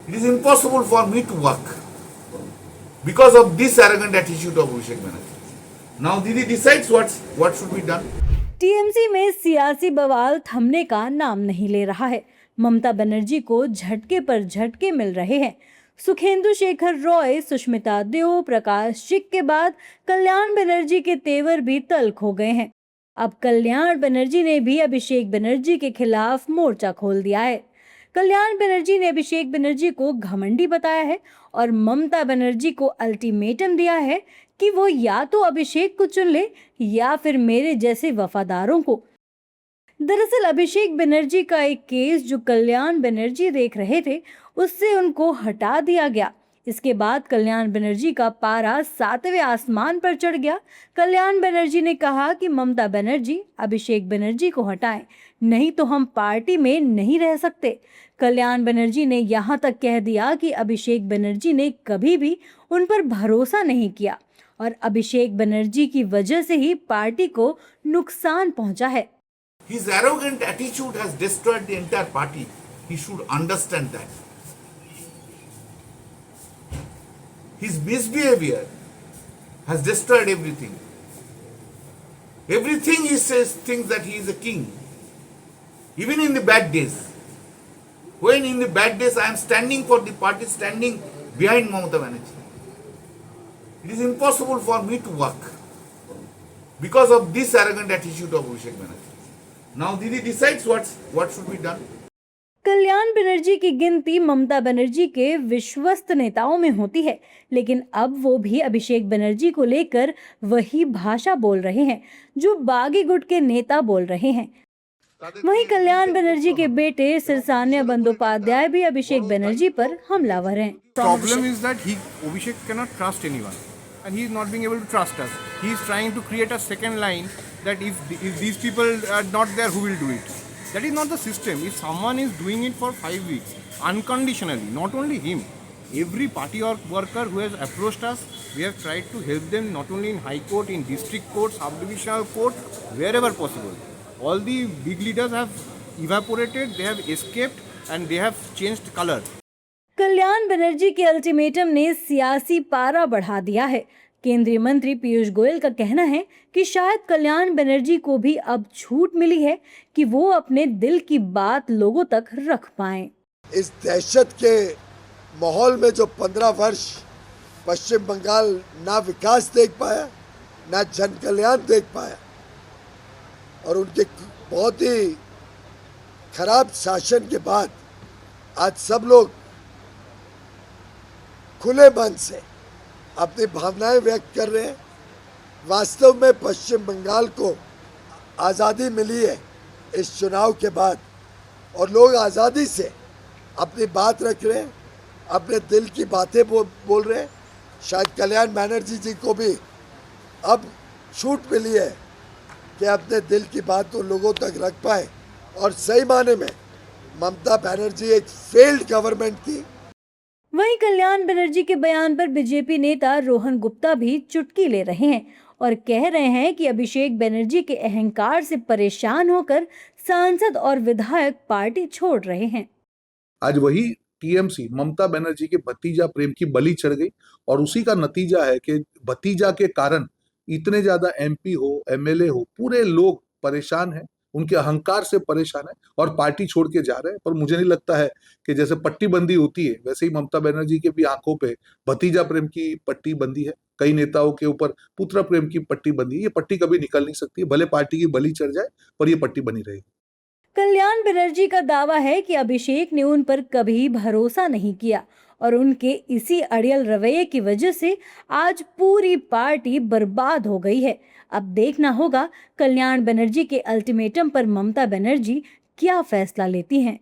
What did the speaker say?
It is impossible for me to work because of this arrogant attitude of Abhishek Banerjee. Now Didi decides what should be done. TMC में सियासी बवाल थमने का नाम नहीं ले रहा है। ममता बनर्जी को झटके पर झटके मिल रहे हैं। सुखेंदु शेखर रॉय, सुष्मिता देव, प्रकाश चिक के बाद कल्याण बनर्जी के तेवर भी तल्ख हो गए हैं। अब कल्याण बनर्जी ने भी अभिषेक बनर्जी के खिलाफ मोर्चा खोल दिया है। कल्याण बनर्जी ने अभिषेक बनर्जी को घमंडी बताया है और ममता बनर्जी को अल्टीमेटम दिया है कि वो या तो अभिषेक को चुन ले या फिर मेरे जैसे वफादारों को। दरअसल अभिषेक बनर्जी का एक केस जो कल्याण बनर्जी देख रहे थे, उससे उनको हटा दिया गया। इसके बाद कल्याण बनर्जी का पारा 7वें आसमान पर चढ़ गया। कल्याण बनर्जी ने कहा कि ममता बनर्जी अभिषेक बनर्जी को हटाएं, नहीं तो हम पार्टी में नहीं रह सकते। कल्याण बनर्जी ने यहाँ तक कह दिया कि अभिषेक बनर्जी ने कभी भी उन पर भरोसा नहीं किया और अभिषेक बनर्जी की वजह से ही पार्टी को नुकसान पहुंचा है। His arrogant attitude has destroyed the entire party. He should understand that. His misbehavior has destroyed everything. Everything he says thinks that he is a king. Even in the bad days. When in the bad days I am standing for the party, standing behind Mamata Banerjee. It is impossible for me to work because of this arrogant attitude of Abhishek Banerjee. Now Didi decides what should be done. Kalyan Banerjee की गिनती ममता बनर्जी के विश्वस्त नेताओं में होती है, लेकिन अब वो भी अभिषेक बनर्जी को लेकर वही भाषा बोल रहे हैं जो बागी गुट के नेता बोल रहे हैं। वहीं कल्याण बनर्जी के बेटे सिरसान्या बंदोपाध्याय भी अभिषेक बनर्जी पर हमलावर हैं। Problem is that Abhishek cannot trust anyone, and he is not being able to trust us. He is trying to create a second line that if these people are not there, who will do it? That is not the system. If someone is doing it for 5 weeks unconditionally, not only him, every party or worker who has approached us, we have tried to help them not only in high court, in district court, sub-divisional court, wherever possible. All the big leaders have evaporated, they have escaped, and they have changed color. Kalyan Banerjee के ultimatum ने सियासी पारा बढ़ा दिया है। केंद्रीय मंत्री पीयूष गोयल का कहना है कि शायद कल्याण बनर्जी को भी अब छूट मिली है कि वो अपने दिल की बात लोगों तक रख पाएं। इस दहशत के माहौल में जो 15 वर्ष पश्चिम बंगाल ना विकास देख पाया, ना जन कल्याण देख पाया और उनके बहुत ही खराब शासन के बाद आज सब लोग खुले मन से अपनी भावनाएं व्यक्त कर रहे हैं। वास्तव में पश्चिम बंगाल को आज़ादी मिली है इस चुनाव के बाद और लोग आज़ादी से अपनी बात रख रहे हैं, अपने दिल की बातें बोल रहे हैं। शायद कल्याण बनर्जी जी को भी अब छूट मिली है कि अपने दिल की बात तो लोगों तक रख पाए और सही माने में ममता बनर्जी एक फेल्ड गवर्नमेंट थी। वहीं कल्याण बनर्जी के बयान पर बीजेपी नेता रोहन गुप्ता भी चुटकी ले रहे हैं और कह रहे हैं कि अभिषेक बनर्जी के अहंकार से परेशान होकर सांसद और विधायक पार्टी छोड़ रहे हैं। आज वही टीएमसी ममता बनर्जी के भतीजा प्रेम की बलि चढ़ गई और उसी का नतीजा है कि भतीजा के कारण इतने ज्यादा एमपी हो, एमएलए हो, पूरे लोग परेशान हैं, उनके अहंकार से परेशान है और पार्टी छोड़ के जा रहे हैं। पर मुझे नहीं लगता है कि जैसे पट्टी बंदी होती है वैसे ही ममता बनर्जी के भी आंखों पे भतीजा प्रेम की पट्टी बंदी है। कई नेताओं के ऊपर पुत्र प्रेम की पट्टी बंदी है। ये पट्टी कभी निकल नहीं सकती, भले पार्टी की बलि चढ़ जाए पर ये पट्टी बनी रहेगी। कल्याण बनर्जी का दावा है कि अभिषेक ने उन पर कभी भरोसा नहीं किया और उनके इसी अड़ियल रवैये की वजह से आज पूरी पार्टी बर्बाद हो गई है। अब देखना होगा कल्याण बनर्जी के अल्टीमेटम पर ममता बनर्जी क्या फैसला लेती हैं।